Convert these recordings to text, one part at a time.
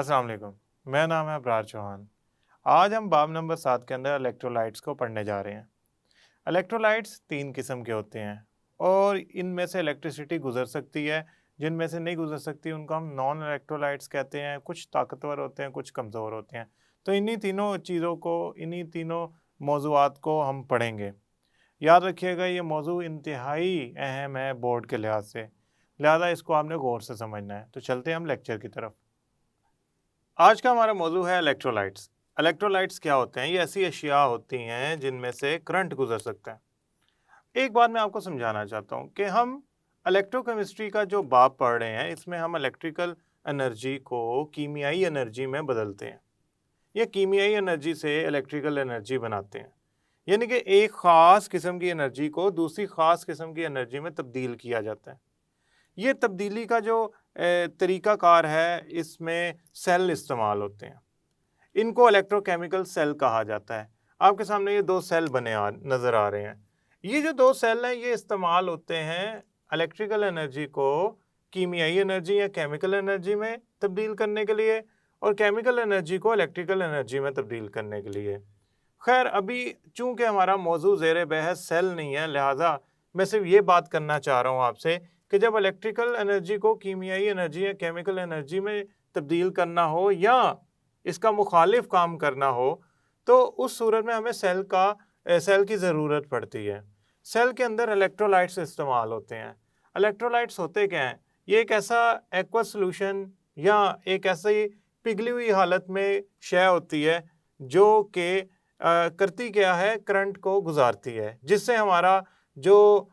अस्सलाम वालेकुम। मेरा नाम है अबरार चौहान। आज हम बाब नंबर 7 के अंदर इलेक्ट्रोलाइट्स को पढ़ने जा रहे हैं। इलेक्ट्रोलाइट्स 3 किस्म के होते हैं और इनमें से इलेक्ट्रिसिटी गुजर सकती है, जिनमें से नहीं गुजर सकती उनको हम नॉन इलेक्ट्रोलाइट्स कहते हैं। कुछ ताकतवर होते हैं, कुछ कमज़ोर होते हैं। तो इन्हीं तीनों चीज़ों को, इन्हीं तीनों मौज़ूआत को हम पढ़ेंगे। याद रखिएगा, ये मौजू इंतहाई अहम है बोर्ड के लिहाज से, लिहाजा इसको आपने गौर से समझना है। तो चलते हैं हम लेक्चर की तरफ। आज का हमारा मौजू है इलेक्ट्रोलाइट्स। इलेक्ट्रोलाइट्स क्या होते हैं? ये ऐसी अशिया होती हैं जिनमें से करंट गुजर सकता है। एक बात मैं आपको समझाना चाहता हूँ कि हम इलेक्ट्रोकेमिस्ट्री का जो बाब पढ़ रहे हैं, इसमें हम इलेक्ट्रिकल एनर्जी को कीमियाई एनर्जी में बदलते हैं। ये कीमियाई एनर्जी से इलेक्ट्रिकल एनर्जी बनाते हैं, यानी कि एक ख़ास किस्म की एनर्जी को दूसरी ख़ास किस्म की एनर्जी में तब्दील किया जाता है। ये तब्दीली का जो तरीक़ाकार है, इसमें सेल इस्तेमाल होते हैं। इनको इलेक्ट्रोकेमिकल सेल कहा जाता है। आपके सामने ये 2 सेल नज़र आ रहे हैं। ये जो 2 सेल हैं, ये इस्तेमाल होते हैं इलेक्ट्रिकल एनर्जी को कीमियाई एनर्जी या केमिकल एनर्जी में तब्दील करने के लिए और केमिकल एनर्जी को इलेक्ट्रिकल एनर्जी में तब्दील करने के लिए। खैर, अभी चूँकि हमारा मौजू ज़ेर बहस सेल नहीं है, लिहाजा मैं सिर्फ ये बात करना चाह रहा हूँ आपसे कि जब इलेक्ट्रिकल एनर्जी को कीमियाई एनर्जी या केमिकल एनर्जी में तब्दील करना हो या इसका मुखालिफ काम करना हो, तो उस सूरत में हमें सेल की ज़रूरत पड़ती है। सेल के अंदर इलेक्ट्रोलाइट्स इस्तेमाल होते हैं। इलेक्ट्रोलाइट्स होते क्या हैं? ये एक ऐसा एक्वा सॉल्यूशन या एक ऐसी पिघली हुई हालत में शय होती है जो कि करती क्या है, करंट को गुजारती है, जिससे हमारा जो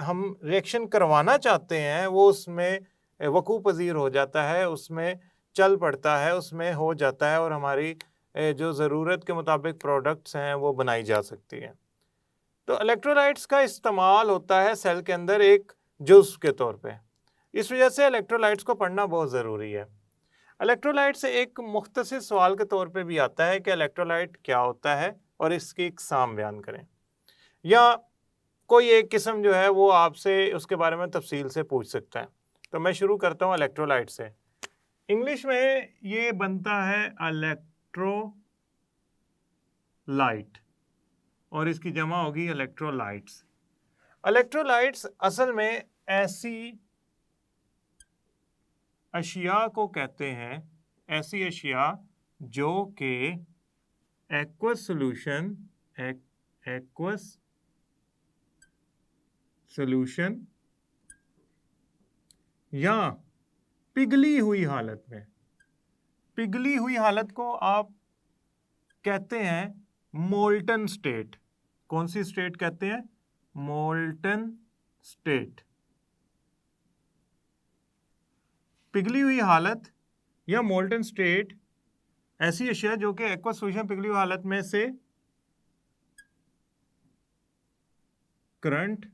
हम रिएक्शन करवाना चाहते हैं वो उसमें वकू पज़ीर हो जाता है, उसमें चल पड़ता है, उसमें हो जाता है और हमारी जो ज़रूरत के मुताबिक प्रोडक्ट्स हैं वो बनाई जा सकती हैं। तो इलेक्ट्रोलाइट्स का इस्तेमाल होता है सेल के अंदर एक जुज़्व के तौर पे। इस वजह से इलेक्ट्रोलाइट्स को पढ़ना बहुत ज़रूरी है। इलेक्ट्रोलाइट से एक मुख्तसर सवाल के तौर पे भी आता है कि इलेक्ट्रोलाइट क्या होता है और इसकी इक़साम बयान करें, या कोई एक किस्म जो है वो आपसे उसके बारे में तफसील से पूछ सकता है। तो मैं शुरू करता हूँ इलेक्ट्रोलाइट से। इंग्लिश में ये बनता है इलेक्ट्रोलाइट और इसकी जमा होगी इलेक्ट्रोलाइट्स। इलेक्ट्रोलाइट्स असल में ऐसी अशिया को कहते हैं, ऐसी अशिया जो कि एक्वस सॉल्यूशन या पिघली हुई हालत में, पिघली हुई हालत को आप कहते हैं मोल्टन स्टेट। कौन सी स्टेट कहते हैं? Molten state. पिघली हुई हालत या मोल्टन स्टेट ऐसी अशिया जो कि एक्वा सॉल्यूशन पिघली हुई हालत में से करंट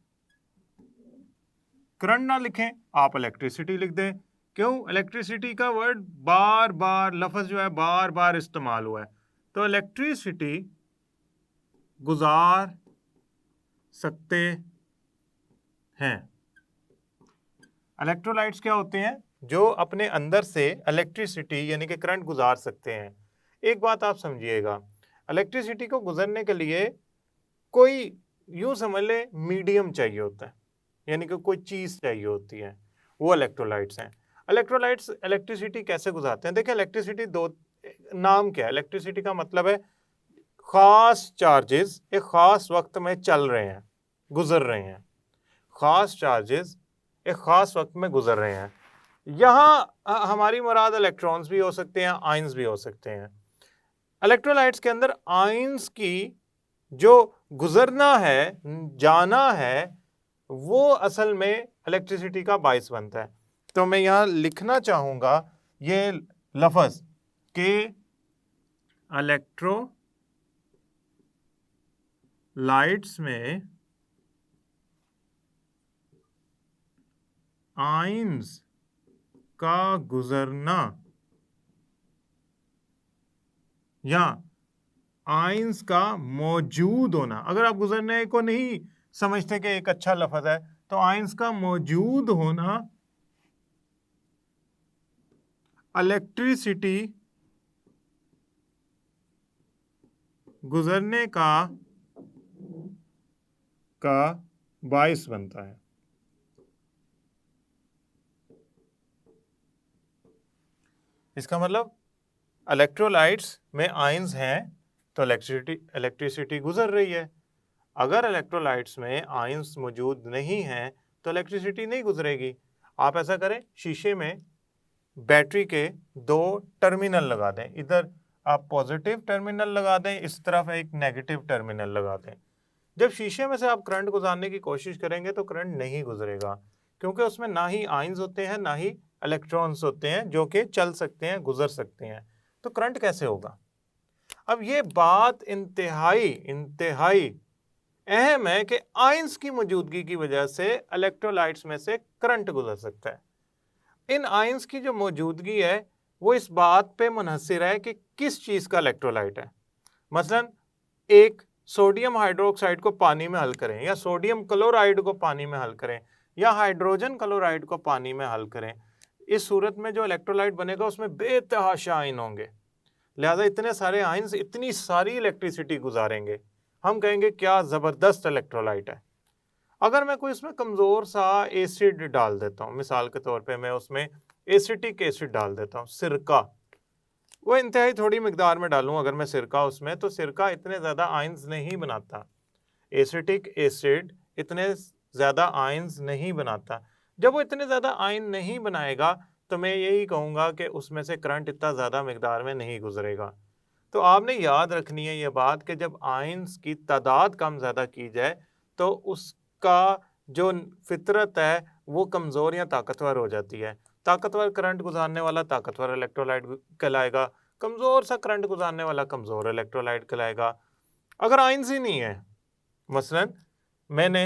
ना लिखें, आप इलेक्ट्रिसिटी लिख दें। क्यों? इलेक्ट्रिसिटी का वर्ड बार बार, लफ्ज़ जो है बार बार इस्तेमाल हुआ है, तो इलेक्ट्रिसिटी गुजार सकते हैं। इलेक्ट्रोलाइट्स क्या होते हैं? जो अपने अंदर से इलेक्ट्रिसिटी यानी कि करंट गुजार सकते हैं। एक बात आप समझिएगा, इलेक्ट्रिसिटी को गुजरने के लिए कोई, यूं समझ ले, मीडियम चाहिए होता है, यानी कि कोई चीज़ चाहिए होती है, वो इलेक्ट्रोलाइट्स हैं। इलेक्ट्रोलाइट्स इलेक्ट्रिसिटी कैसे गुजारते हैं? देखिए, इलेक्ट्रिसिटी दो, नाम क्या है? इलेक्ट्रिसिटी का मतलब है ख़ास चार्जेस एक ख़ास वक्त में चल रहे हैं, गुजर रहे हैं। ख़ास चार्जेस एक ख़ास वक्त में गुजर रहे हैं। यहाँ हमारी मुराद इलेक्ट्रॉन्स भी हो सकते हैं, आयंस भी हो सकते हैं। इलेक्ट्रोलाइट्स के अंदर आयंस की जो गुजरना है, जाना है, वो असल में इलेक्ट्रिसिटी का बाइस बनता है। तो मैं यहाँ लिखना चाहूँगा ये लफ्ज़ के इलेक्ट्रोलाइट्स में आयंस का गुजरना या आयंस का मौजूद होना। अगर आप गुजरने को नहीं समझते कि एक अच्छा लफ्ज़ है, तो आयंस का मौजूद होना इलेक्ट्रिसिटी गुजरने का बायस बनता है। इसका मतलब इलेक्ट्रोलाइट्स में आयंस हैं तो इलेक्ट्रिसिटी गुजर रही है। अगर इलेक्ट्रोलाइट्स में आयंस मौजूद नहीं हैं तो इलेक्ट्रिसिटी नहीं गुजरेगी। आप ऐसा करें, शीशे में बैटरी के 2 टर्मिनल लगा दें। इधर आप पॉजिटिव टर्मिनल लगा दें, इस तरफ एक नेगेटिव टर्मिनल लगा दें। जब शीशे में से आप करंट गुजारने की कोशिश करेंगे तो करंट नहीं गुजरेगा, क्योंकि उसमें ना ही आयंस होते हैं ना ही इलेक्ट्रॉन्स होते हैं जो कि चल सकते हैं, गुजर सकते हैं। तो करंट कैसे होगा? अब ये बात इंतहाई अहम है कि आयंस की मौजूदगी की वजह से इलेक्ट्रोलाइट्स में से करंट गुजर सकता है। इन आयंस की जो मौजूदगी है वो इस बात पे मुनहसिर है कि किस चीज़ का इलेक्ट्रोलाइट है। मसलन एक सोडियम हाइड्रोक्साइड को पानी में हल करें, या सोडियम क्लोराइड को पानी में हल करें, या हाइड्रोजन क्लोराइड को पानी में हल करें, इस सूरत में जो इलेक्ट्रोलाइट बनेगा उसमें बेतहाशा आयन होंगे। लिहाजा इतने सारे आयन्स इतनी सारी इलेक्ट्रिसिटी गुजारेंगे, हम कहेंगे क्या ज़बरदस्त इलेक्ट्रोलाइट है। अगर मैं कोई इसमें कमज़ोर सा एसिड डाल देता हूँ, मिसाल के तौर पे मैं उसमें एसिटिक एसिड डाल देता हूँ, सिरका, वो इंतहाई थोड़ी मिकदार में डालूँ अगर मैं सिरका उसमें, तो सिरका इतने ज़्यादा आयन्स नहीं बनाता। एसिटिक एसिड इतने ज़्यादा आयन्स नहीं बनाता। जब वो इतने ज़्यादा आयन नहीं बनाएगा तो मैं यही कहूँगा कि उसमें से करंट इतना ज़्यादा मिकदार में नहीं गुजरेगा। तो आपने याद रखनी है ये बात कि जब आयन्स की तादाद कम ज़्यादा की जाए तो उसका जो फितरत है वो कमज़ोर या ताकतवर हो जाती है। ताकतवर करंट गुजारने वाला ताकतवर इलेक्ट्रोलाइट कहलाएगा, कमज़ोर सा करंट गुजारने वाला कमज़ोर इलेक्ट्रोलाइट कहलाएगा। अगर आयन्स ही नहीं है, मसलन मैंने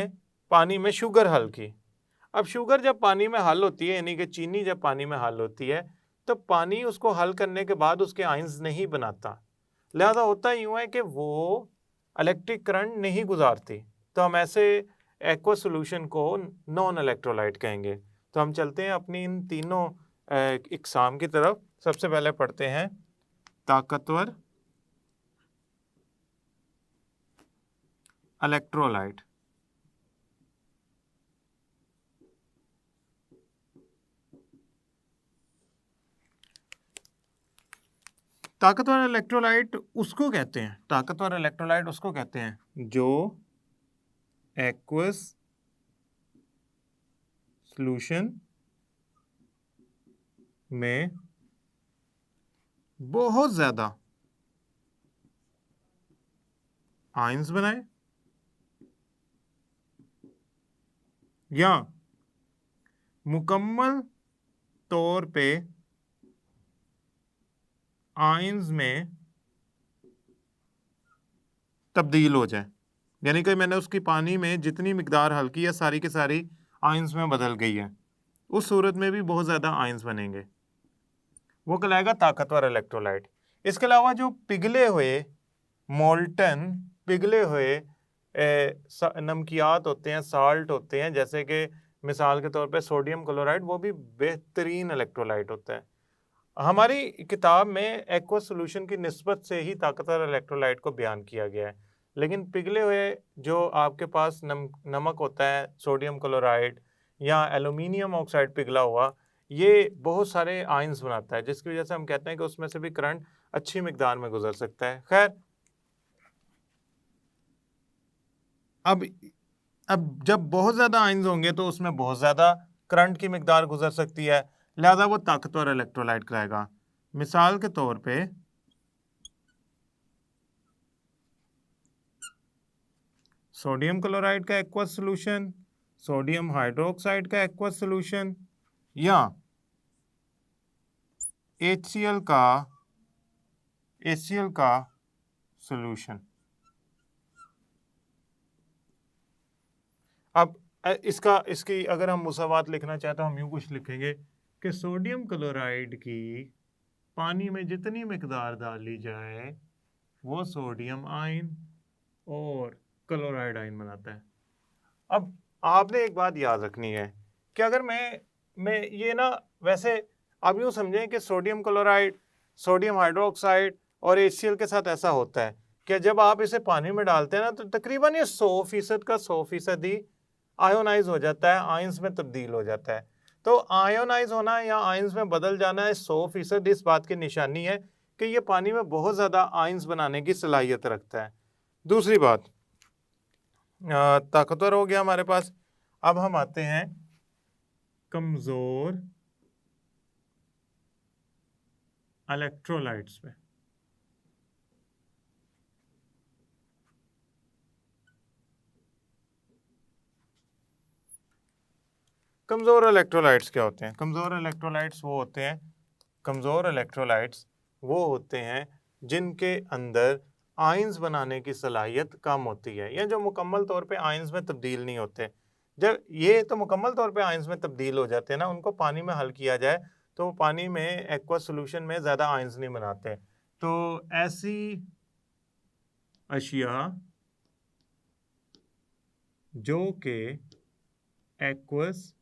पानी में शुगर हल की, अब शुगर जब पानी में हल होती है, यानी कि चीनी जब पानी में हल होती है, तो पानी उसको हल करने के बाद उसके आयन्स नहीं बनाता। लिहाजा होता यूँ है कि वो इलेक्ट्रिक करंट नहीं गुजारती। तो हम ऐसे एक्वा सोल्यूशन को नॉन इलेक्ट्रोलाइट कहेंगे। तो हम चलते हैं अपनी इन तीनों इकसाम की तरफ। सबसे पहले पढ़ते हैं ताकतवर इलेक्ट्रोलाइट। ताकतवर इलेक्ट्रोलाइट उसको कहते हैं, ताकतवर इलेक्ट्रोलाइट उसको कहते हैं जो एक्वस सॉल्यूशन में बहुत ज्यादा आयंस बनाए या मुकम्मल तौर पे आयंस में तब्दील हो जाए। यानी कि मैंने उसकी पानी में जितनी मिकदार हल की है सारी की सारी आयंस में बदल गई है, उस सूरत में भी बहुत ज़्यादा आयंस बनेंगे, वो कहलाएगा ताकतवर इलेक्ट्रोलाइट। इसके अलावा जो पिघले हुए मोल्टन पिघले हुए नमकियात होते हैं, साल्ट होते हैं, जैसे कि मिसाल के तौर पे सोडियम क्लोराइड, वो भी बेहतरीन इलेक्ट्रोलाइट होता है। हमारी किताब में एक्वा सोल्यूशन की निस्बत से ही ताकतवर इलेक्ट्रोलाइट को बयान किया गया है, लेकिन पिघले हुए जो आपके पास नमक होता है, सोडियम क्लोराइड या एल्यूमिनियम ऑक्साइड पिघला हुआ, ये बहुत सारे आयंस बनाता है, जिसकी वजह से हम कहते हैं कि उसमें से भी करंट अच्छी मिकदार में गुजर सकता है। खैर, अब जब बहुत ज़्यादा आयंस होंगे तो उसमें बहुत ज़्यादा करंट की मिकदार गुजर सकती है, लिहाजा वो ताकतवर इलेक्ट्रोलाइट कहलाएगा। मिसाल के तौर पे सोडियम क्लोराइड का एक्वस सॉल्यूशन, सोडियम हाइड्रोक्साइड का एक्वस सॉल्यूशन, या HCl का सॉल्यूशन। अब इसकी अगर हम मुसावात लिखना चाहें तो हम यूँ कुछ लिखेंगे कि सोडियम क्लोराइड की पानी में जितनी मिकदार डाली जाए वो सोडियम आयन और क्लोराइड आयन बनाता है। अब आपने एक बात याद रखनी है कि अगर मैं ये ना, वैसे आप यूँ समझें कि सोडियम क्लोराइड, सोडियम हाइड्रोक्साइड और HCl के साथ ऐसा होता है कि जब आप इसे पानी में डालते हैं ना तो तकरीबन ये 100% का 100% ही आयोनाइज हो जाता है, आयंस में तब्दील हो जाता है। तो आयोनाइज होना या आयंस में बदल जाना है 100% इस बात की निशानी है कि ये पानी में बहुत ज़्यादा आयंस बनाने की सलाहियत रखता है। दूसरी बात, ताकतवर हो गया हमारे पास। अब हम आते हैं कमज़ोर इलेक्ट्रोलाइट्स पे। कमज़ोर इलेक्ट्रोलाइट्स क्या होते हैं? कमज़ोर इलेक्ट्रोलाइट्स वो होते हैं जिनके अंदर आयंस बनाने की सलाहियत कम होती है, या जो मुकम्मल तौर पे आयंस में तब्दील नहीं होते। जब ये तो मुकम्मल तौर पे आयंस में तब्दील हो जाते हैं ना, उनको पानी में हल किया जाए तो वो पानी में एक्वस सोल्यूशन में ज़्यादा आयंस नहीं बनाते। तो ऐसी अशिया जो कि एक्वस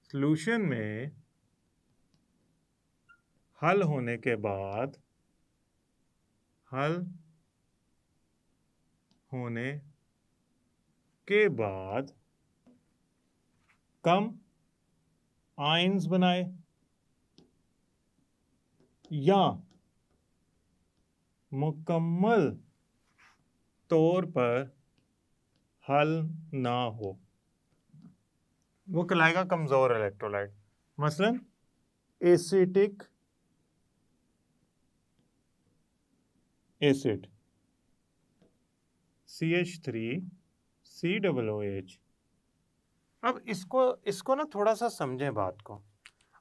सोल्यूशन में हल होने के बाद कम आयंस बनाए या मुकम्मल तौर पर हल ना हो, वो कहलाएगा कमज़ोर इलेक्ट्रोलाइट। मसलन एसिटिक एसिड CH3COOH। अब इसको ना थोड़ा सा समझें बात को।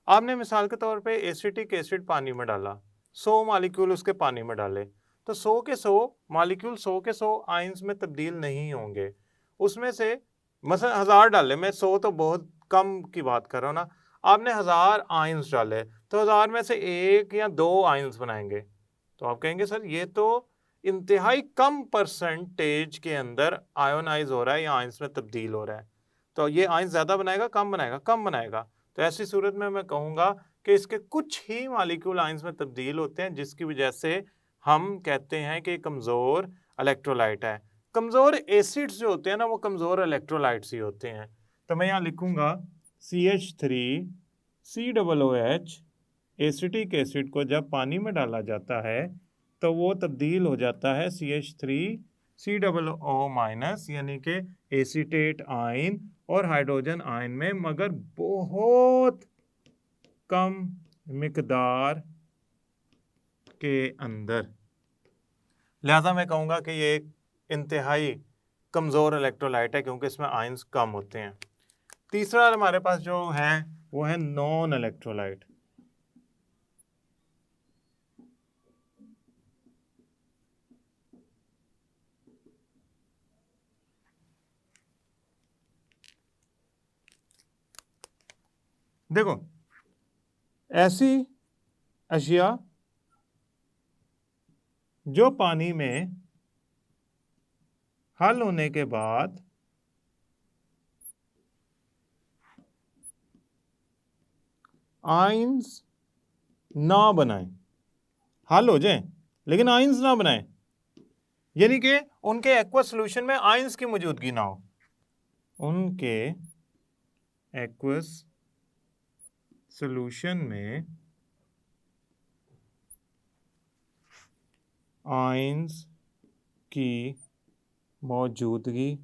आपने मिसाल के तौर पे एसिटिक एसिड पानी में डाला, 100 मालिक्यूल उसके पानी में डाले, तो 100 के 100 मालिक्यूल 100 के 100 आयंस में तब्दील नहीं होंगे। उसमें से मसलन 1000 डाले, मैं 100 तो बहुत कम की बात कर रहा हूँ ना, आपने 1000 आयंस डाले तो 1000 में से 1 या 2 आयंस बनाएंगे। तो आप कहेंगे सर ये तो इंतहाई कम परसेंटेज के अंदर आयोनाइज हो रहा है या आयंस में तब्दील हो रहा है। तो ये आयंस ज़्यादा बनाएगा कम बनाएगा? कम बनाएगा। तो ऐसी सूरत में मैं कहूँगा कि इसके कुछ ही मॉलिक्यूल आयंस में तब्दील होते हैं, जिसकी वजह से हम कहते हैं कि कमज़ोर इलेक्ट्रोलाइट है। कमज़ोर एसिड्स जो होते हैं ना, वो कमज़ोर इलेक्ट्रोलाइट्स ही होते हैं। तो मैं यहाँ लिखूँगा CH3COOH। एसिटिक एसिड को जब पानी में डाला जाता है तो वो तब्दील हो जाता है CH3COO- यानी कि एसीटेट आयन और हाइड्रोजन आयन में, मगर बहुत कम मिकदार के अंदर। लिहाजा मैं कहूँगा कि ये एक इंतहाई कमज़ोर इलेक्ट्रोलाइट है क्योंकि इसमें आयंस कम होते हैं। तीसरा हमारे पास जो है वो है नॉन इलेक्ट्रोलाइट। देखो, ऐसी अशिया जो पानी में हल होने के बाद आयंस ना बनाए, हल हो जाए लेकिन आयंस ना बनाए, यानी कि उनके एक्वस सॉल्यूशन में आयंस की मौजूदगी ना हो, उनके एक्वस सॉल्यूशन में आयंस की मौजूदगी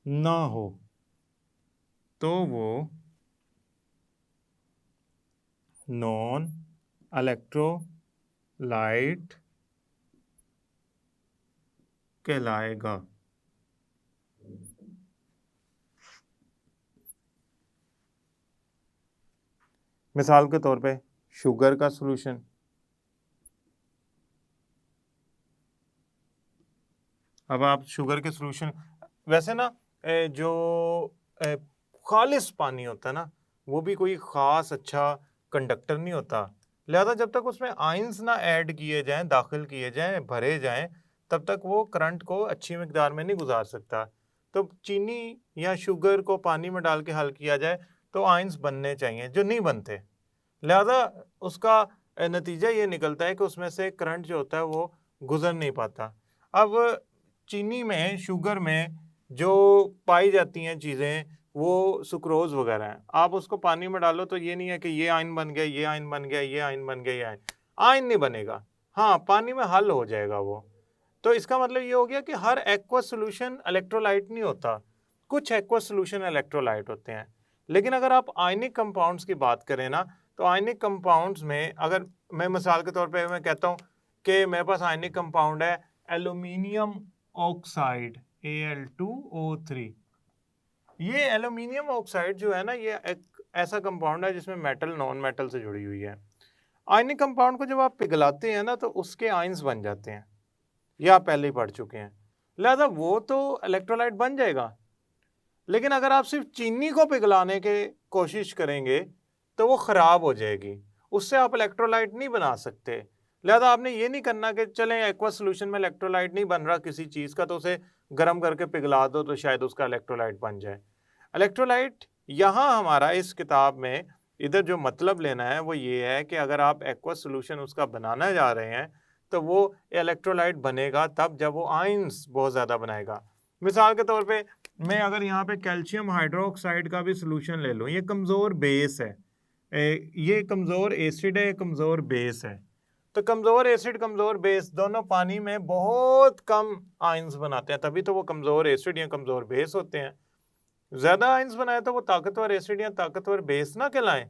ना हो, तो वो नॉन इलेक्ट्रोलाइट कहलाएगा। मिसाल के तौर पे शुगर का सॉल्यूशन, अब आप शुगर के सॉल्यूशन, वैसे ना जो खालिस पानी होता है ना, वो भी कोई ख़ास अच्छा कंडक्टर नहीं होता। लिहाजा जब तक उसमें आयंस ना ऐड किए जाएं, दाखिल किए जाएं, भरे जाएं, तब तक वो करंट को अच्छी मिकदार में नहीं गुजार सकता। तो चीनी या शुगर को पानी में डाल के हल किया जाए तो आयंस बनने चाहिए जो नहीं बनते, लिहाजा उसका नतीजा ये निकलता है कि उसमें से करंट जो होता है वो गुजर नहीं पाता। अब चीनी में, शुगर में जो पाई जाती हैं चीज़ें वो सुक्रोज वगैरह हैं, आप उसको पानी में डालो तो ये नहीं है कि ये आयन बन गया, ये आयन बन गया, ये आयन बन गया, ये आयन नहीं बनेगा। हाँ, पानी में हल हो जाएगा वो। तो इसका मतलब ये हो गया कि हर एक्वस सॉल्यूशन इलेक्ट्रोलाइट नहीं होता, कुछ एक्वस सॉल्यूशन इलेक्ट्रोलाइट होते हैं। लेकिन अगर आप आयनिक कंपाउंड्स की बात करें ना, तो आयनिक कंपाउंड्स में अगर मैं मिसाल के तौर पे मैं कहता हूँ कि मेरे पास आयनिक कंपाउंड है एल्यूमिनियम ऑक्साइड Al2O3। ये एल्यूमिनियम ऑक्साइड जो है ना, ये एक ऐसा कंपाउंड है जिसमें मेटल नॉन मेटल से जुड़ी हुई है। आयनिक कंपाउंड को जब आप पिघलाते हैं ना तो उसके आयंस बन जाते हैं, ये आप पहले ही पढ़ चुके हैं, लिहाजा वो तो इलेक्ट्रोलाइट बन जाएगा। लेकिन अगर आप सिर्फ चीनी को पिघलाने के कोशिश करेंगे तो वो ख़राब हो जाएगी, उससे आप इलेक्ट्रोलाइट नहीं बना सकते। लिहाजा आपने ये नहीं करना कि चलें एक्वस सॉल्यूशन में इलेक्ट्रोलाइट नहीं बन रहा किसी चीज़ का तो उसे गर्म करके पिघला दो तो शायद उसका इलेक्ट्रोलाइट बन जाए। इलेक्ट्रोलाइट यहाँ हमारा इस किताब में इधर जो मतलब लेना है वो ये है कि अगर आप एक्वस सॉल्यूशन उसका बनाना जा रहे हैं तो वो इलेक्ट्रोलाइट बनेगा तब जब वो आयंस बहुत ज़्यादा बनाएगा। मिसाल के तौर पे मैं अगर यहाँ पे कैल्शियम हाइड्रोक्साइड का भी सॉल्यूशन ले लूँ, ये कमज़ोर बेस है, ये कमज़ोर एसिड है, कमज़ोर बेस है। तो कमज़ोर एसिड कमज़ोर बेस दोनों पानी में बहुत कम आयंस बनाते हैं, तभी तो वो कमज़ोर एसिड या कमज़ोर बेस होते हैं। ज़्यादा आयंस बनाए तो वो ताकतवर एसिड या ताकतवर बेस ना कहलाएं।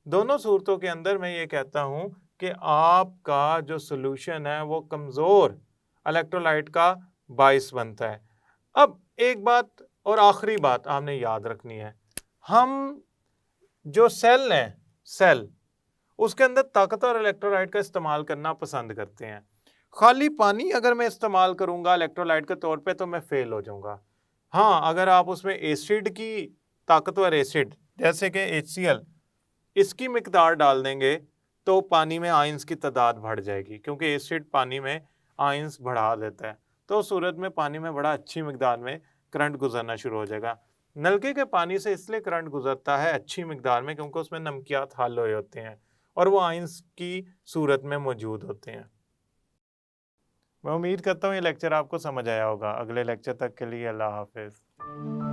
दोनों सूरतों के अंदर मैं ये कहता हूँ कि आपका जो सॉल्यूशन है वो कमज़ोर इलेक्ट्रोलाइट का बाइस बनता है। अब एक बात और आखिरी बात आपने याद रखनी है, हम जो सेल हैं, सेल उसके अंदर ताकतवर इलेक्ट्रोलाइट का इस्तेमाल करना पसंद करते हैं। खाली पानी अगर मैं इस्तेमाल करूंगा इलेक्ट्रोलाइट के तौर पे तो मैं फेल हो जाऊंगा। हाँ, अगर आप उसमें एसिड की, ताकतवर एसिड जैसे कि HCl, इसकी मिकदार डाल देंगे तो पानी में आयंस की तादाद बढ़ जाएगी, क्योंकि एसिड पानी में आयंस बढ़ा देता है। तो उस सूरत में पानी में बड़ा अच्छी मिकदार में करंट गुजरना शुरू हो जाएगा। नलके के पानी से इसलिए करंट गुजरता है अच्छी मिकदार में क्योंकि उसमें नमकियात हल हुए होते हैं और वो आयंस की सूरत में मौजूद होते हैं। मैं उम्मीद करता हूँ ये लेक्चर आपको समझ आया होगा। अगले लेक्चर तक के लिए अल्लाह हाफिज़।